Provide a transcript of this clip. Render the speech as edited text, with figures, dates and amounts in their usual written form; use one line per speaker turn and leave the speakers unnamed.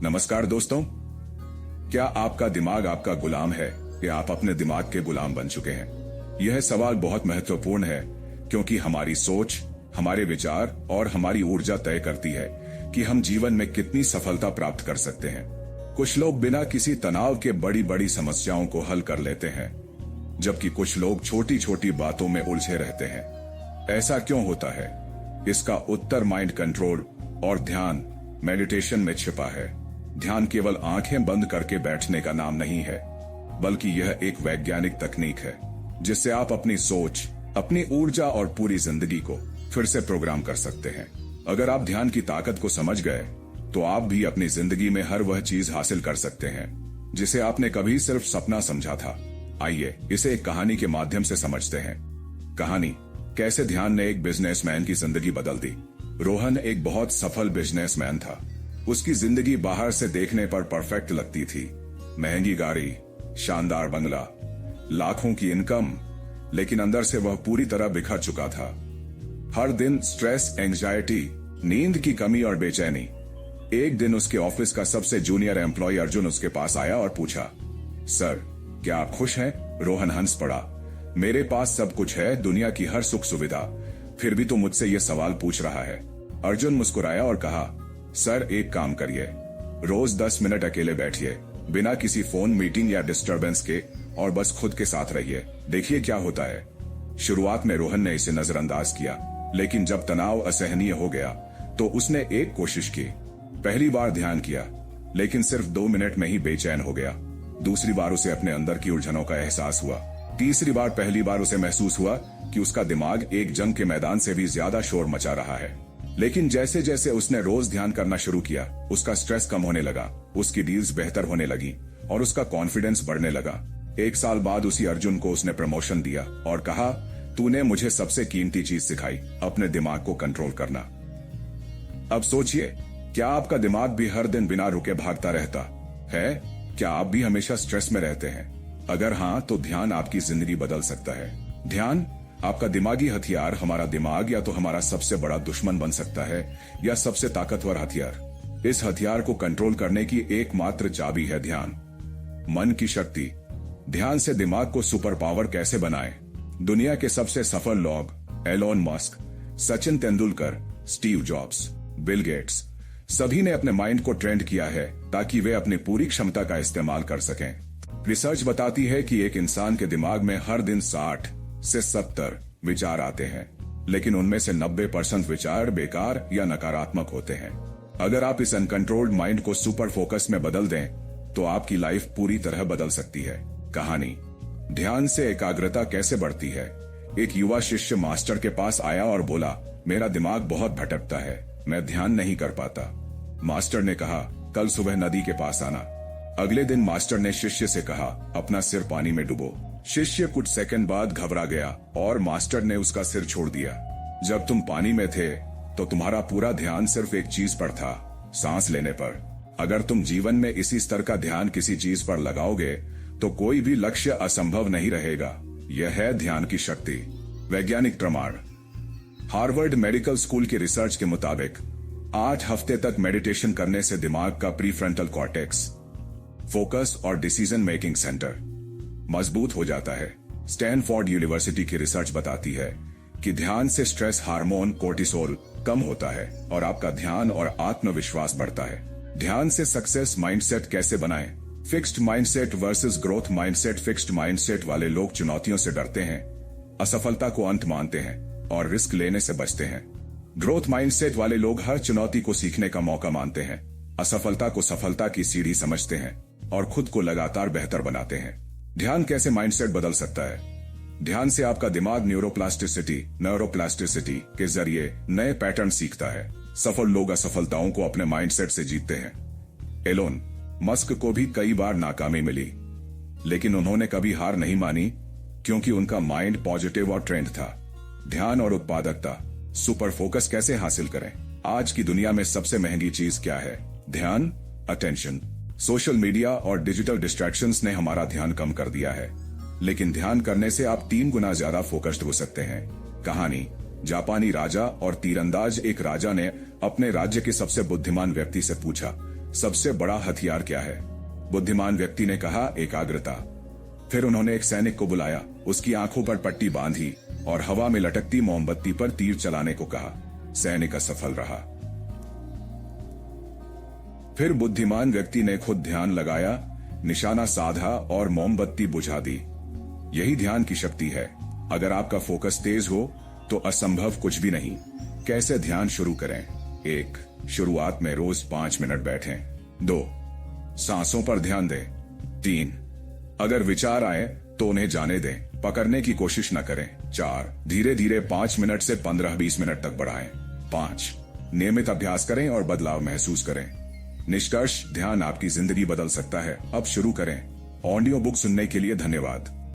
नमस्कार दोस्तों। क्या आपका दिमाग आपका गुलाम है या आप अपने दिमाग के गुलाम बन चुके हैं? यह सवाल बहुत महत्वपूर्ण है क्योंकि हमारी सोच, हमारे विचार और हमारी ऊर्जा तय करती है कि हम जीवन में कितनी सफलता प्राप्त कर सकते हैं। कुछ लोग बिना किसी तनाव के बड़ी बड़ी समस्याओं को हल कर लेते हैं, जबकि कुछ लोग छोटी छोटी बातों में उलझे रहते हैं। ऐसा क्यों होता है? इसका उत्तर माइंड कंट्रोल और ध्यान, मेडिटेशन में छिपा है। ध्यान केवल आंखें बंद करके बैठने का नाम नहीं है, बल्कि यह एक वैज्ञानिक तकनीक है जिससे आप अपनी सोच, अपनी ऊर्जा और पूरी जिंदगी को फिर से प्रोग्राम कर सकते हैं। अगर आप ध्यान की ताकत को समझ गए तो आप भी अपनी जिंदगी में हर वह चीज हासिल कर सकते हैं जिसे आपने कभी सिर्फ सपना समझा था। आइए इसे एक कहानी के माध्यम से समझते हैं। कहानी, कैसे ध्यान ने एक बिजनेसमैन की जिंदगी बदल दी। रोहन एक बहुत सफल बिजनेसमैन था। उसकी जिंदगी बाहर से देखने पर परफेक्ट लगती थी। महंगी गाड़ी, शानदार बंगला, लाखों की इनकम, लेकिन अंदर से वह पूरी तरह बिखर चुका था। हर दिन स्ट्रेस, एंजाइटी, नींद की कमी और बेचैनी। एक दिन उसके ऑफिस का सबसे जूनियर एम्प्लॉय अर्जुन उसके पास आया और पूछा, सर, क्या आप खुश हैं? रोहन हंस पड़ा। मेरे पास सब कुछ है, दुनिया की हर सुख सुविधा, फिर भी तो मुझसे ये सवाल पूछ रहा है। अर्जुन मुस्कुराया और कहा, सर, एक काम करिए, रोज 10 मिनट अकेले बैठिए, बिना किसी फोन, मीटिंग या डिस्टरबेंस के, और बस खुद के साथ रहिए। देखिए क्या होता है। शुरुआत में रोहन ने इसे नजरअंदाज किया, लेकिन जब तनाव असहनीय हो गया तो उसने एक कोशिश की। पहली बार ध्यान किया, लेकिन सिर्फ 2 मिनट में ही बेचैन हो गया। दूसरी बार उसे अपने अंदर की उलझनों का एहसास हुआ। तीसरी बार, पहली बार उसे महसूस हुआ कि उसका दिमाग एक जंग के मैदान से भी ज्यादा शोर मचा रहा है। लेकिन जैसे जैसे उसने रोज ध्यान करना शुरू किया, उसका स्ट्रेस कम होने लगा, उसकी डील्स बेहतर होने लगी और उसका कॉन्फिडेंस बढ़ने लगा। 1 साल बाद उसी अर्जुन को उसने प्रमोशन दिया और कहा, तूने मुझे सबसे कीमती चीज सिखाई, अपने दिमाग को कंट्रोल करना। अब सोचिए, क्या आपका दिमाग भी हर दिन बिना रुके भागता रहता है? क्या आप भी हमेशा स्ट्रेस में रहते हैं? अगर हाँ, तो ध्यान आपकी जिंदगी बदल सकता है। ध्यान आपका दिमागी हथियार। हमारा दिमाग या तो हमारा सबसे बड़ा दुश्मन बन सकता है या सबसे ताकतवर हथियार। इस हथियार को कंट्रोल करने की एकमात्र चाबी है ध्यान, मन की शक्ति। ध्यान से दिमाग को सुपर पावर कैसे बनाएं? दुनिया के सबसे सफल लोग, Elon Musk, Sachin Tendulkar, Steve Jobs, Bill Gates, सभी ने अपने माइंड को ट्रेंड किया है ताकि वे अपनी पूरी क्षमता का इस्तेमाल कर सकें। रिसर्च बताती है कि एक इंसान के दिमाग में हर दिन 60 से 70 विचार आते हैं, लेकिन उनमें से 90% विचार बेकार या नकारात्मक होते हैं। अगर आप इस अनकंट्रोल्ड माइंड को सुपर फोकस में बदल दें, तो आपकी लाइफ पूरी तरह बदल सकती है। कहानी, ध्यान से एकाग्रता कैसे बढ़ती है। एक युवा शिष्य मास्टर के पास आया और बोला, मेरा दिमाग बहुत भटकता है, मैं ध्यान नहीं कर पाता। मास्टर ने कहा, कल सुबह नदी के पास आना। अगले दिन मास्टर ने शिष्य से कहा, अपना सिर पानी में डुबो। शिष्य कुछ सेकंड बाद घबरा गया और मास्टर ने उसका सिर छोड़ दिया। जब तुम पानी में थे तो तुम्हारा पूरा ध्यान सिर्फ एक चीज पर था, सांस लेने पर। अगर तुम जीवन में इसी स्तर का ध्यान किसी चीज पर लगाओगे तो कोई भी लक्ष्य असंभव नहीं रहेगा। यह है ध्यान की शक्ति। वैज्ञानिक प्रमाण, हार्वर्ड मेडिकल स्कूल की रिसर्च के मुताबिक 8 हफ्ते तक मेडिटेशन करने से दिमाग का प्रीफ्रंटल कॉर्टेक्स, फोकस और डिसीजन मेकिंग सेंटर मजबूत हो जाता है। स्टैनफोर्ड यूनिवर्सिटी की रिसर्च बताती है कि ध्यान से स्ट्रेस हार्मोन कोर्टिसोल कम होता है और आपका ध्यान और आत्मविश्वास बढ़ता है। ध्यान से सक्सेस माइंडसेट कैसे बनाएं? Fixed mindset versus growth mindset. Fixed mindset वाले लोग चुनौतियों से डरते हैं, असफलता को अंत मानते हैं और रिस्क लेने से बचते हैं। ग्रोथ माइंडसेट वाले लोग हर चुनौती को सीखने का मौका मानते हैं, असफलता को सफलता की सीढ़ी समझते हैं और खुद को लगातार बेहतर बनाते हैं। ध्यान कैसे माइंडसेट बदल सकता है? ध्यान से आपका दिमाग न्यूरोप्लास्टिसिटी के जरिए नए पैटर्न सीखता है। सफल लोग असफलताओं को अपने माइंडसेट से जीतते हैं। एलोन मस्क को भी कई बार नाकामी मिली, लेकिन उन्होंने कभी हार नहीं मानी क्योंकि उनका माइंड पॉजिटिव और ट्रेंड था। ध्यान और उत्पादकता, सुपर फोकस कैसे हासिल करें? आज की दुनिया में सबसे महंगी चीज क्या है? ध्यान, अटेंशन। सोशल मीडिया और डिजिटल डिस्ट्रैक्शंस ने हमारा ध्यान कम कर दिया है, लेकिन ध्यान करने से आप 3 गुना ज्यादा फोकस्ड हो सकते हैं। कहानी, जापानी राजा और तीरंदाज। एक राजा ने अपने राज्य के सबसे बुद्धिमान व्यक्ति से पूछा, सबसे बड़ा हथियार क्या है? बुद्धिमान व्यक्ति ने कहा, एकाग्रता। फिर उन्होंने एक सैनिक को बुलाया, उसकी आंखों पर पट्टी बांधी और हवा में लटकती मोमबत्ती पर तीर चलाने को कहा। सैनिक असफल रहा। फिर बुद्धिमान व्यक्ति ने खुद ध्यान लगाया, निशाना साधा और मोमबत्ती बुझा दी। यही ध्यान की शक्ति है। अगर आपका फोकस तेज हो तो असंभव कुछ भी नहीं। कैसे ध्यान शुरू करें? 1. शुरुआत में रोज 5 मिनट बैठें। 2. सांसों पर ध्यान दें। 3. अगर विचार आए तो उन्हें जाने दें, पकड़ने की कोशिश न करें। 4. धीरे धीरे 5 मिनट से 15-20 मिनट तक बढ़ाएं। 5. नियमित अभ्यास करें और बदलाव महसूस करें। निष्कर्ष, ध्यान आपकी जिंदगी बदल सकता है। अब शुरू करें। ऑडियो बुक सुनने के लिए धन्यवाद।